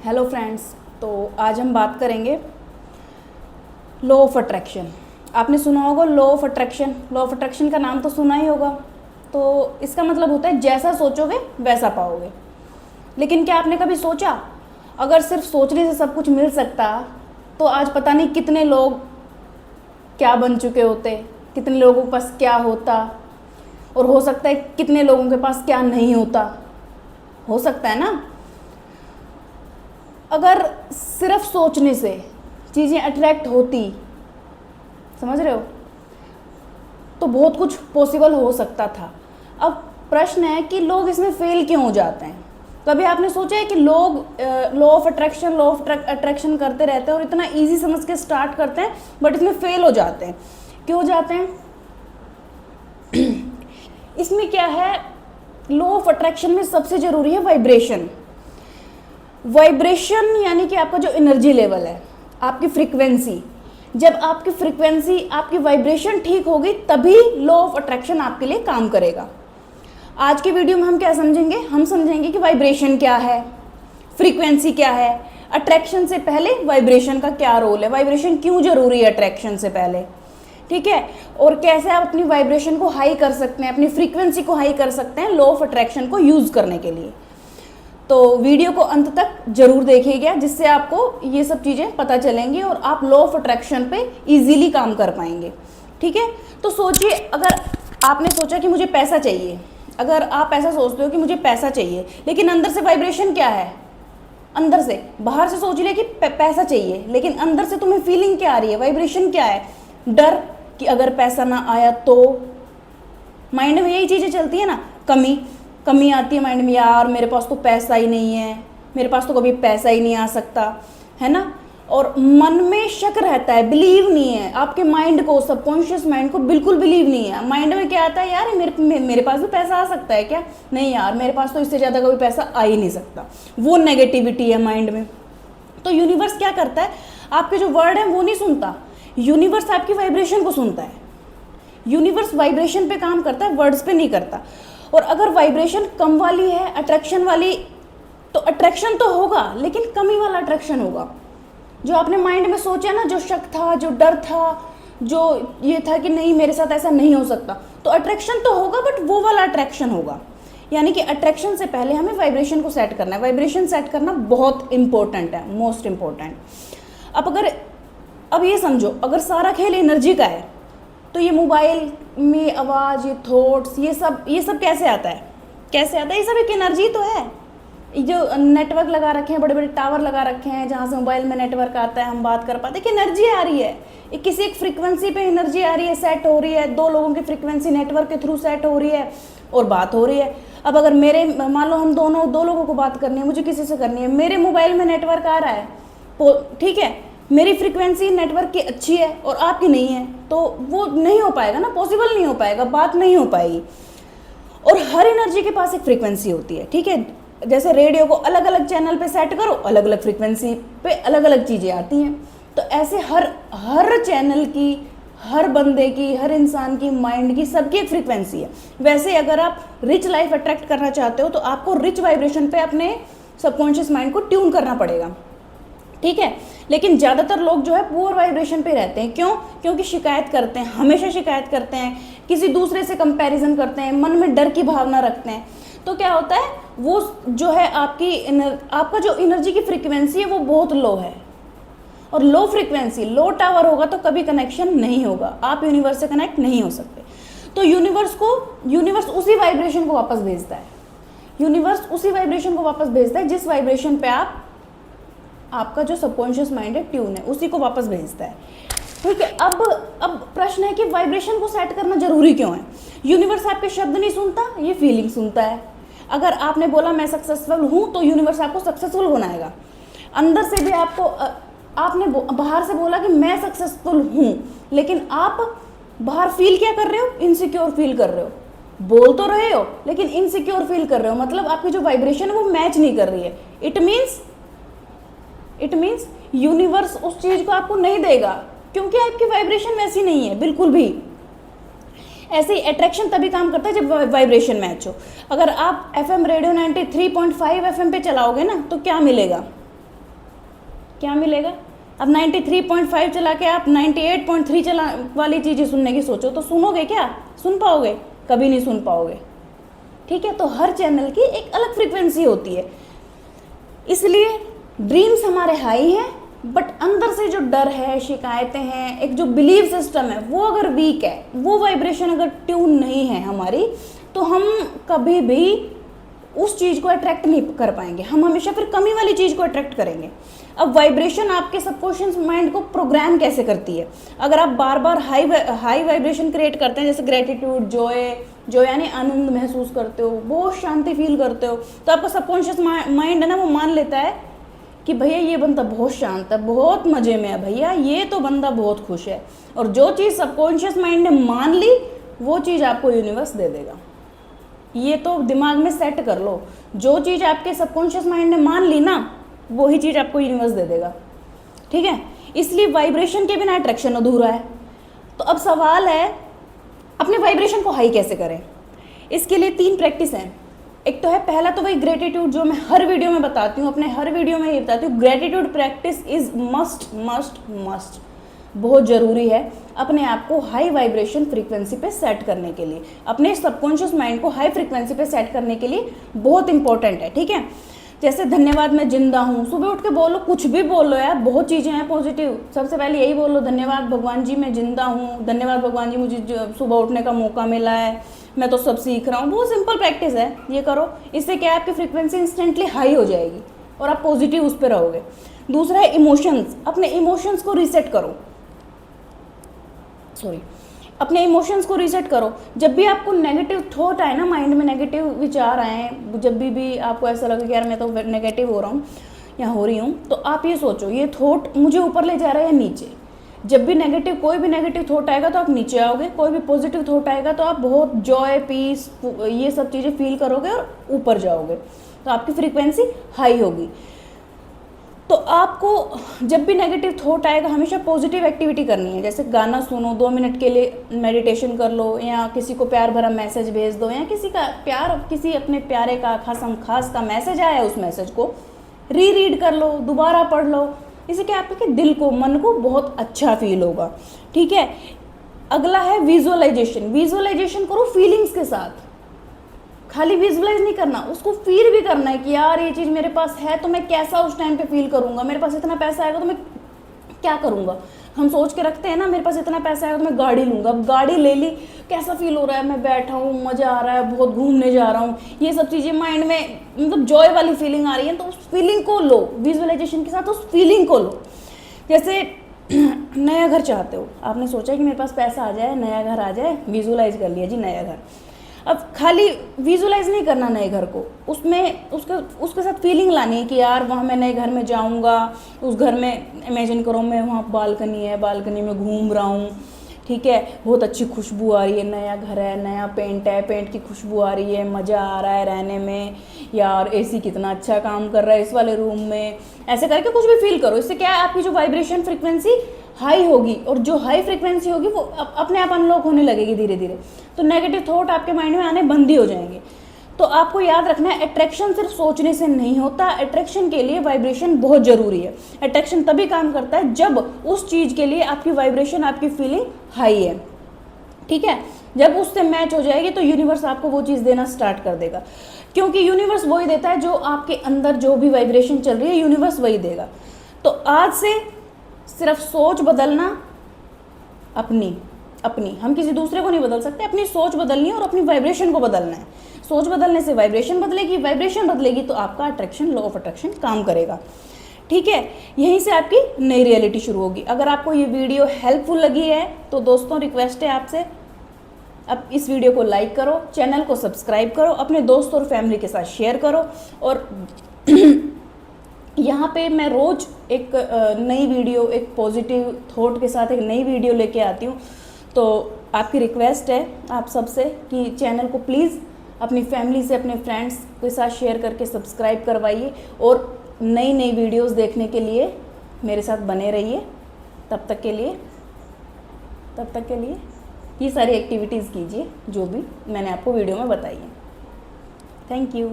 Hello friends, तो आज हम बात करेंगे लॉ ऑफ अट्रैक्शन। आपने सुना होगा law of attraction. Law of attraction का नाम तो सुना ही होगा। तो इसका मतलब होता है जैसा सोचोगे वैसा पाओगे। लेकिन क्या आपने कभी सोचा, अगर सिर्फ सोचने से सब कुछ मिल सकता तो आज पता नहीं कितने लोग क्या बन चुके होते, कितने लोगों के पास क्या होता, और हो सकता है कितने लोगों के पास क्या नहीं होता। हो सकता है ना। अगर सिर्फ सोचने से चीज़ें अट्रैक्ट होती, समझ रहे हो, तो बहुत कुछ पॉसिबल हो सकता था। अब प्रश्न है कि लोग इसमें फेल क्यों हो जाते हैं। कभी आपने सोचा है कि लोग लॉ ऑफ अट्रैक्शन करते रहते हैं और इतना इजी समझ के स्टार्ट करते हैं, बट इसमें फेल हो जाते हैं। क्यों जाते हैं? इसमें क्या है, लॉ ऑफ अट्रैक्शन में सबसे ज़रूरी है वाइब्रेशन। वाइब्रेशन यानी कि आपका जो एनर्जी लेवल है, आपकी फ्रीक्वेंसी। जब आपकी फ्रीक्वेंसी, आपकी वाइब्रेशन ठीक होगी तभी लॉ ऑफ अट्रैक्शन आपके लिए काम करेगा। आज की वीडियो में हम क्या समझेंगे? हम समझेंगे कि वाइब्रेशन क्या है, फ्रीक्वेंसी क्या है, अट्रैक्शन से पहले वाइब्रेशन का क्या रोल है, वाइब्रेशन क्यों जरूरी है अट्रैक्शन से पहले, ठीक है, और कैसे आप अपनी वाइब्रेशन को हाई कर सकते हैं, अपनी फ्रीक्वेंसी को हाई कर सकते हैं लॉ ऑफ अट्रैक्शन को यूज़ करने के लिए। तो वीडियो को अंत तक जरूर देखिएगा, जिससे आपको ये सब चीज़ें पता चलेंगी और आप लॉ ऑफ अट्रैक्शन पे इजीली काम कर पाएंगे। ठीक है, तो सोचिए, अगर आपने सोचा कि मुझे पैसा चाहिए, अगर आप ऐसा सोचते हो कि मुझे पैसा चाहिए, लेकिन अंदर से वाइब्रेशन क्या है, अंदर से, बाहर से सोच लिया कि पैसा चाहिए, लेकिन अंदर से तुम्हें फीलिंग क्या आ रही है, वाइब्रेशन क्या है? डर कि अगर पैसा ना आया तो। माइंड में यही चीज़ें चलती है ना, कमी आती है माइंड में, यार मेरे पास तो पैसा ही नहीं है, मेरे पास तो कभी पैसा ही नहीं आ सकता, है ना। और मन में शक रहता है, बिलीव नहीं है, आपके माइंड को, सबकॉन्शियस माइंड को बिल्कुल बिलीव नहीं है। माइंड में क्या आता है, यार मेरे पास भी पैसा आ सकता है क्या? नहीं यार, मेरे पास तो इससे ज़्यादा कभी पैसा आ ही नहीं सकता। वो नेगेटिविटी है माइंड में। तो यूनिवर्स क्या करता है, आपके जो वर्ड है वो नहीं सुनता, यूनिवर्स आपकी वाइब्रेशन को सुनता है। यूनिवर्स वाइब्रेशन पे काम करता है, वर्ड्स पे नहीं करता। और अगर वाइब्रेशन कम वाली है, अट्रैक्शन वाली, तो अट्रैक्शन तो होगा लेकिन कमी वाला अट्रैक्शन होगा। जो आपने माइंड में सोचा ना, जो शक था, जो डर था, जो ये था कि नहीं मेरे साथ ऐसा नहीं हो सकता, तो अट्रैक्शन तो होगा बट वो वाला अट्रैक्शन होगा। यानी कि अट्रैक्शन से पहले हमें वाइब्रेशन को सेट करना है। वाइब्रेशन सेट करना बहुत इंपॉर्टेंट है, मोस्ट इंपॉर्टेंट। अब ये समझो, अगर सारा खेल एनर्जी का है, तो ये मोबाइल में आवाज़, ये थॉट्स, ये सब कैसे आता है? कैसे आता है? ये सब एक एनर्जी तो है। जो नेटवर्क लगा रखे हैं, बड़े बड़े टावर लगा रखे हैं जहाँ से मोबाइल में नेटवर्क आता है, हम बात कर पाते हैं कि एनर्जी आ रही है, ये किसी एक फ्रीक्वेंसी पे एनर्जी आ रही है, सेट हो रही है, दो लोगों की फ्रीक्वेंसी नेटवर्क के थ्रू सेट हो रही है और बात हो रही है। अब अगर मान लो हम दो लोगों को बात करनी है, मुझे किसी से करनी है, मेरे मोबाइल में नेटवर्क आ रहा है, ठीक है, मेरी फ्रीक्वेंसी नेटवर्क की अच्छी है और आपकी नहीं है, तो वो नहीं हो पाएगा ना, पॉसिबल नहीं हो पाएगा, बात नहीं हो पाएगी। और हर एनर्जी के पास एक फ्रीक्वेंसी होती है, ठीक है। जैसे रेडियो को अलग अलग चैनल पे सेट करो, अलग अलग फ्रीक्वेंसी पे अलग अलग चीज़ें आती हैं। तो ऐसे हर चैनल की, हर बंदे की, हर इंसान की, माइंड की, सबकी एक फ्रीक्वेंसी है। वैसे अगर आप रिच लाइफ अट्रैक्ट करना चाहते हो तो आपको रिच वाइब्रेशन पे अपने सबकॉन्शियस माइंड को ट्यून करना पड़ेगा, ठीक है। लेकिन ज़्यादातर लोग जो है पुअर वाइब्रेशन पे रहते हैं। क्यों? क्योंकि शिकायत करते हैं, हमेशा शिकायत करते हैं, किसी दूसरे से कंपैरिजन करते हैं, मन में डर की भावना रखते हैं। तो क्या होता है, वो जो है आपका जो एनर्जी की फ्रीक्वेंसी है वो बहुत लो है, और लो फ्रीक्वेंसी, लो टावर होगा तो कभी कनेक्शन नहीं होगा, आप यूनिवर्स से कनेक्ट नहीं हो सकते। तो यूनिवर्स उसी वाइब्रेशन को वापस भेजता है। यूनिवर्स उसी वाइब्रेशन को वापस भेजता है जिस वाइब्रेशन पे आपका जो सबकॉन्शियस माइंड है ट्यून है, उसी को वापस भेजता है, ठीक है। अब प्रश्न है कि वाइब्रेशन को सेट करना जरूरी क्यों है? यूनिवर्स आपके शब्द नहीं सुनता, ये फीलिंग सुनता है। अगर आपने बोला मैं सक्सेसफुल हूँ, तो यूनिवर्स आपको सक्सेसफुल बनाएगा। अंदर से भी आपने बाहर से बोला कि मैं सक्सेसफुल हूँ, लेकिन आप बाहर फील क्या कर रहे हो? इनसिक्योर फील कर रहे हो। बोल तो रहे हो लेकिन इनसिक्योर फील कर रहे हो, मतलब आपकी जो वाइब्रेशन है वो मैच नहीं कर रही है। इट मीन्स यूनिवर्स उस चीज़ को आपको नहीं देगा, क्योंकि आपकी वाइब्रेशन वैसी नहीं है बिल्कुल भी। ऐसे ही अट्रैक्शन तभी काम करता है जब वाइब्रेशन मैच हो। अगर आप FM रेडियो 93.5 FM पे चलाओगे ना, तो क्या मिलेगा? क्या मिलेगा? अब 93.5 चला के आप 98.3 चला वाली चीज़ें सुनने की सोचो तो सुनोगे क्या? सुन पाओगे? कभी नहीं सुन पाओगे। ठीक है, तो हर चैनल की एक अलग फ्रीक्वेंसी होती है, इसलिए ड्रीम्स हमारे हाई हैं, बट अंदर से जो डर है, शिकायतें हैं, एक जो बिलीव सिस्टम है वो अगर वीक है, वो वाइब्रेशन अगर ट्यून नहीं है हमारी, तो हम कभी भी उस चीज़ को अट्रैक्ट नहीं कर पाएंगे, हम हमेशा फिर कमी वाली चीज़ को अट्रैक्ट करेंगे। अब वाइब्रेशन आपके सबकॉन्शियस माइंड को प्रोग्राम कैसे करती है? अगर आप बार बार हाई वाइब्रेशन क्रिएट करते हैं, जैसे ग्रेटिट्यूड, जॉय यानी आनंद महसूस करते हो, बहुत शांति फील करते हो, तो आपका सबकॉन्शियस माइंड है ना, वो मान लेता है कि भैया ये बंदा बहुत शांत है, बहुत मज़े में है, भैया ये तो बंदा बहुत खुश है। और जो चीज़ सबकॉन्शियस माइंड ने मान ली, वो चीज़ आपको यूनिवर्स दे देगा। ये तो दिमाग में सेट कर लो, जो चीज़ आपके सबकॉन्शियस माइंड ने मान ली ना, वही चीज़ आपको यूनिवर्स दे देगा। ठीक है, इसलिए वाइब्रेशन के बिना अट्रैक्शन अधूरा है। तो अब सवाल है, अपने वाइब्रेशन को हाई कैसे करें? इसके लिए 3 प्रैक्टिस हैं। एक तो है, पहला तो वही ग्रेटिट्यूड, जो मैं हर वीडियो में बताती हूँ, अपने हर वीडियो में ये बताती हूँ, gratitude practice is must must must, बहुत ज़रूरी है अपने आप को हाई वाइब्रेशन फ्रीक्वेंसी पे सेट करने के लिए, अपने सबकॉन्शियस माइंड को हाई फ्रीक्वेंसी पे सेट करने के लिए बहुत इंपॉर्टेंट है। ठीक है, जैसे धन्यवाद मैं जिंदा हूँ, सुबह उठ के बोलो, कुछ भी बोलो यार, बहुत चीज़ें हैं पॉजिटिव। सबसे पहले यही बोलो, धन्यवाद भगवान जी मैं जिंदा हूँ, धन्यवाद भगवान जी मुझे सुबह उठने का मौका मिला है, मैं तो सब सीख रहा हूँ। बहुत सिंपल प्रैक्टिस है, ये करो, इससे क्या है, आपकी फ्रीक्वेंसी इंस्टेंटली हाई हो जाएगी और आप पॉजिटिव उस पर रहोगे। दूसरा है इमोशंस, अपने इमोशंस को रीसेट करो, अपने इमोशंस को रीसेट करो। जब भी आपको नेगेटिव थॉट आए ना, माइंड में नेगेटिव विचार आए, जब भी आपको ऐसा लगे कि यार मैं तो नेगेटिव हो रहा हूँ या हो रही हूँ, तो आप ये सोचो, ये थॉट मुझे ऊपर ले जा रहा है या नीचे। जब भी कोई भी नेगेटिव थॉट आएगा तो आप नीचे आओगे, कोई भी पॉजिटिव थॉट आएगा तो आप बहुत जॉय, पीस, ये सब चीज़ें फील करोगे और ऊपर जाओगे, तो आपकी फ्रीक्वेंसी हाई होगी। तो आपको जब भी नेगेटिव थॉट आएगा, हमेशा पॉजिटिव एक्टिविटी करनी है। जैसे गाना सुनो, 2 मिनट के लिए मेडिटेशन कर लो, या किसी को प्यार भरा मैसेज भेज दो, या किसी अपने प्यारे का खास का मैसेज आया, उस मैसेज को रीड कर लो, दोबारा पढ़ लो। इससे क्या आपके दिल को, मन को बहुत अच्छा फील होगा। ठीक है, अगला है विजुअलाइजेशन करो फीलिंग्स के साथ। खाली विजुअलाइज नहीं करना, उसको फील भी करना है कि यार ये चीज़ मेरे पास है तो मैं कैसा उस टाइम पे फील करूँगा, मेरे पास इतना पैसा आएगा तो मैं क्या करूँगा। हम सोच के रखते हैं ना, मेरे पास इतना पैसा आएगा तो मैं गाड़ी लूँगा। अब गाड़ी ले ली, कैसा फील हो रहा है, मैं बैठा हूँ, मज़ा आ रहा है, बहुत घूमने जा रहा हूँ, ये सब चीज़ें माइंड में, मतलब जॉय वाली फीलिंग आ रही है, तो उस फीलिंग को लो, विजुअलाइजेशन के साथ उस फीलिंग को लो। जैसे नया घर चाहते हो, आपने सोचा कि मेरे पास पैसा आ जाए, नया घर आ जाए, विजुअलाइज कर लिया जी नया घर। अब खाली विजुअलाइज नहीं करना नए घर को, उसके साथ फीलिंग लानी है कि यार वहाँ मैं नए घर में जाऊँगा, उस घर में इमेजिन करो मैं वहाँ बालकनी है, बालकनी में घूम रहा हूँ, ठीक है, बहुत अच्छी खुशबू आ रही है, नया घर है, नया पेंट है, पेंट की खुशबू आ रही है, मज़ा आ रहा है रहने में, यार एसी कितना अच्छा काम कर रहा है इस वाले रूम में। ऐसे करके कुछ भी फील करो, इससे क्या है, आपकी जो वाइब्रेशन फ्रिक्वेंसी हाई होगी, और जो हाई फ्रिक्वेंसी होगी वो अपने आप अनलॉक होने लगेगी धीरे धीरे, तो नेगेटिव थॉट आपके माइंड में आने बंद ही हो जाएंगे। तो आपको याद रखना है, अट्रैक्शन सिर्फ सोचने से नहीं होता, अट्रैक्शन के लिए वाइब्रेशन बहुत ज़रूरी है। अट्रैक्शन तभी काम करता है जब उस चीज़ के लिए आपकी वाइब्रेशन, आपकी फीलिंग हाई है। ठीक है, जब उससे मैच हो जाएगी तो यूनिवर्स आपको वो चीज़ देना स्टार्ट कर देगा, क्योंकि यूनिवर्स वही देता है जो आपके अंदर जो भी वाइब्रेशन चल रही है, यूनिवर्स वही देगा। तो आज से सिर्फ सोच बदलना, अपनी हम किसी दूसरे को नहीं बदल सकते, अपनी सोच बदलनी है और अपनी वाइब्रेशन को बदलना है। सोच बदलने से वाइब्रेशन बदलेगी, वाइब्रेशन बदलेगी तो आपका अट्रैक्शन, लॉ ऑफ अट्रैक्शन काम करेगा। ठीक है, यहीं से आपकी नई रियलिटी शुरू होगी। अगर आपको ये वीडियो हेल्पफुल लगी है तो दोस्तों रिक्वेस्ट है आपसे, अब इस वीडियो को लाइक करो, चैनल को सब्सक्राइब करो, अपने दोस्त और फैमिली के साथ शेयर करो, और यहाँ पे मैं रोज़ एक नई वीडियो, एक पॉजिटिव थॉट के साथ एक नई वीडियो लेके आती हूँ। तो आपकी रिक्वेस्ट है आप सबसे कि चैनल को प्लीज़ अपनी फैमिली से, अपने फ्रेंड्स के साथ शेयर करके सब्सक्राइब करवाइए, और नई नई वीडियोस देखने के लिए मेरे साथ बने रहिए। तब तक के लिए ये सारी एक्टिविटीज़ कीजिए जो भी मैंने आपको वीडियो में बताई है। Thank you.